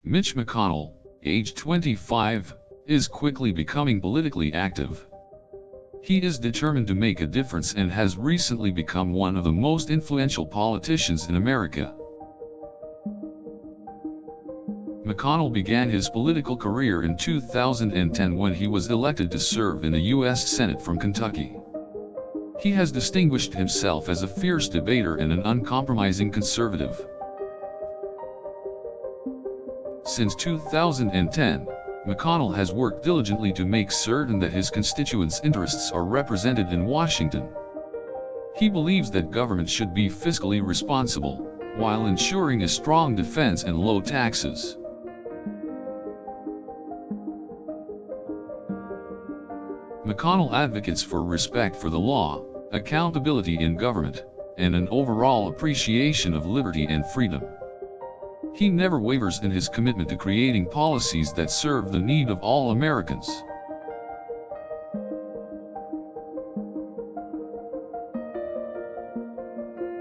Mitch McConnell, age 25, is quickly becoming politically active. He is determined to make a difference and has recently become one of the most influential politicians in America. McConnell began his political career in 2010 when he was elected to serve in the U.S. Senate from Kentucky. He has distinguished himself as a fierce debater and an uncompromising conservative. Since 2010, McConnell has worked diligently to make certain that his constituents' interests are represented in Washington. He believes that government should be fiscally responsible, while ensuring a strong defense and low taxes. McConnell advocates for respect for the law, accountability in government, and an overall appreciation of liberty and freedom. He never wavers in his commitment to creating policies that serve the need of all Americans.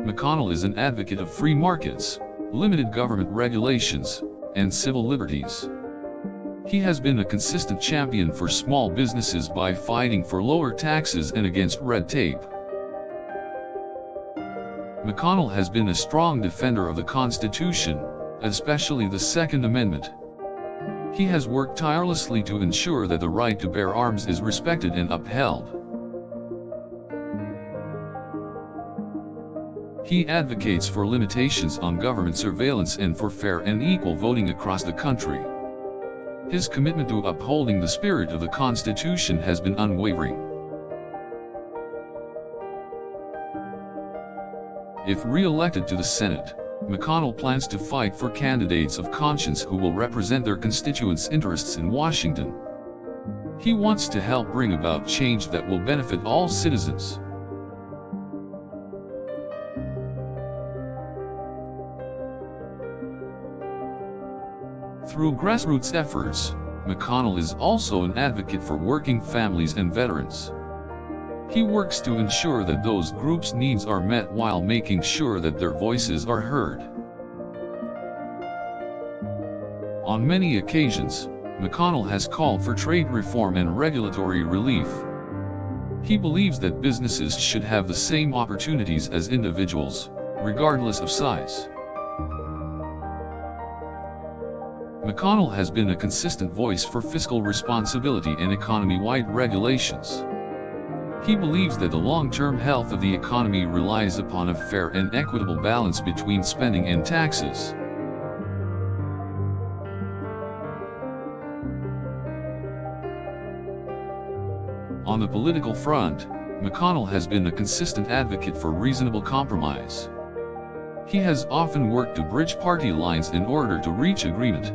McConnell is an advocate of free markets, limited government regulations, and civil liberties. He has been a consistent champion for small businesses by fighting for lower taxes and against red tape. McConnell has been a strong defender of the Constitution, especially the Second Amendment. He has worked tirelessly to ensure that the right to bear arms is respected and upheld. He advocates for limitations on government surveillance and for fair and equal voting across the country. His commitment to upholding the spirit of the Constitution has been unwavering. If re-elected to the Senate, McConnell plans to fight for candidates of conscience who will represent their constituents' interests in Washington. He wants to help bring about change that will benefit all citizens. Through grassroots efforts, McConnell is also an advocate for working families and veterans. He works to ensure that those groups' needs are met while making sure that their voices are heard. On many occasions, McConnell has called for trade reform and regulatory relief. He believes that businesses should have the same opportunities as individuals, regardless of size. McConnell has been a consistent voice for fiscal responsibility and economy-wide regulations. He believes that the long-term health of the economy relies upon a fair and equitable balance between spending and taxes. On the political front, McConnell has been a consistent advocate for reasonable compromise. He has often worked to bridge party lines in order to reach agreement.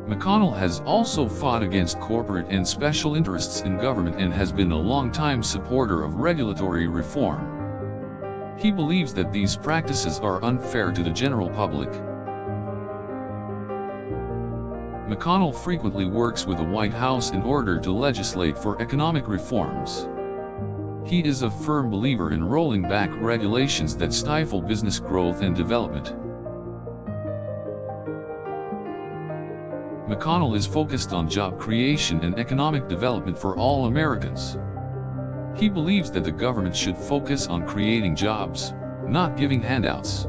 McConnell has also fought against corporate and special interests in government and has been a long-time supporter of regulatory reform. He believes that these practices are unfair to the general public. McConnell frequently works with the White House in order to legislate for economic reforms. He is a firm believer in rolling back regulations that stifle business growth and development. McConnell is focused on job creation and economic development for all Americans. He believes that the government should focus on creating jobs, not giving handouts.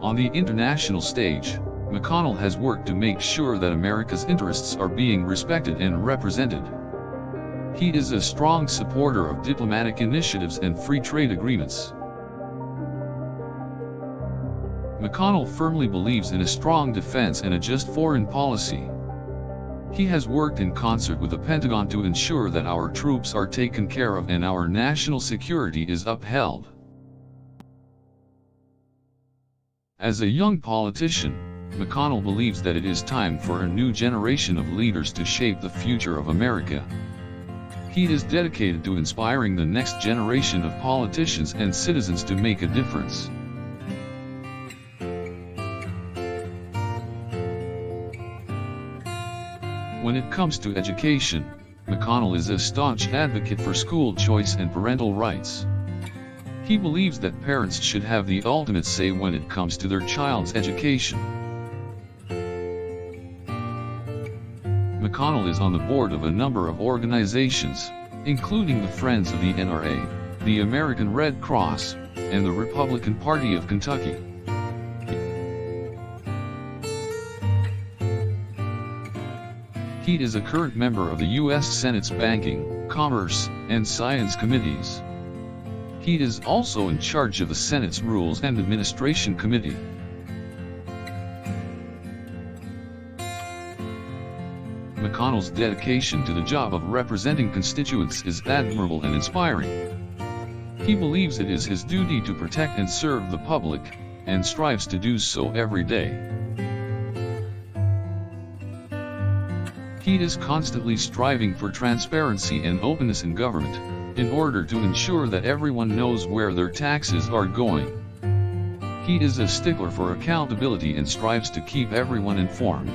On the international stage, McConnell has worked to make sure that America's interests are being respected and represented. He is a strong supporter of diplomatic initiatives and free trade agreements. McConnell firmly believes in a strong defense and a just foreign policy. He has worked in concert with the Pentagon to ensure that our troops are taken care of and our national security is upheld. As a young politician, McConnell believes that it is time for a new generation of leaders to shape the future of America. He is dedicated to inspiring the next generation of politicians and citizens to make a difference. When it comes to education, McConnell is a staunch advocate for school choice and parental rights. He believes that parents should have the ultimate say when it comes to their child's education. McConnell is on the board of a number of organizations, including the Friends of the NRA, the American Red Cross, and the Republican Party of Kentucky. He is a current member of the U.S. Senate's Banking, Commerce, and Science Committees. He is also in charge of the Senate's Rules and Administration Committee. McConnell's dedication to the job of representing constituents is admirable and inspiring. He believes it is his duty to protect and serve the public, and strives to do so every day. He is constantly striving for transparency and openness in government, in order to ensure that everyone knows where their taxes are going. He is a stickler for accountability and strives to keep everyone informed.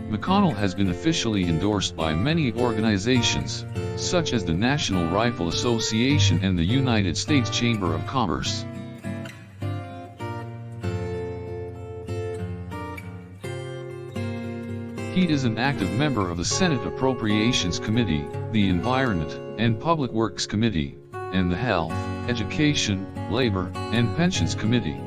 McConnell has been officially endorsed by many organizations, such as the National Rifle Association and the United States Chamber of Commerce. He is an active member of the Senate Appropriations Committee, the Environment and Public Works Committee, and the Health, Education, Labor, and Pensions Committee.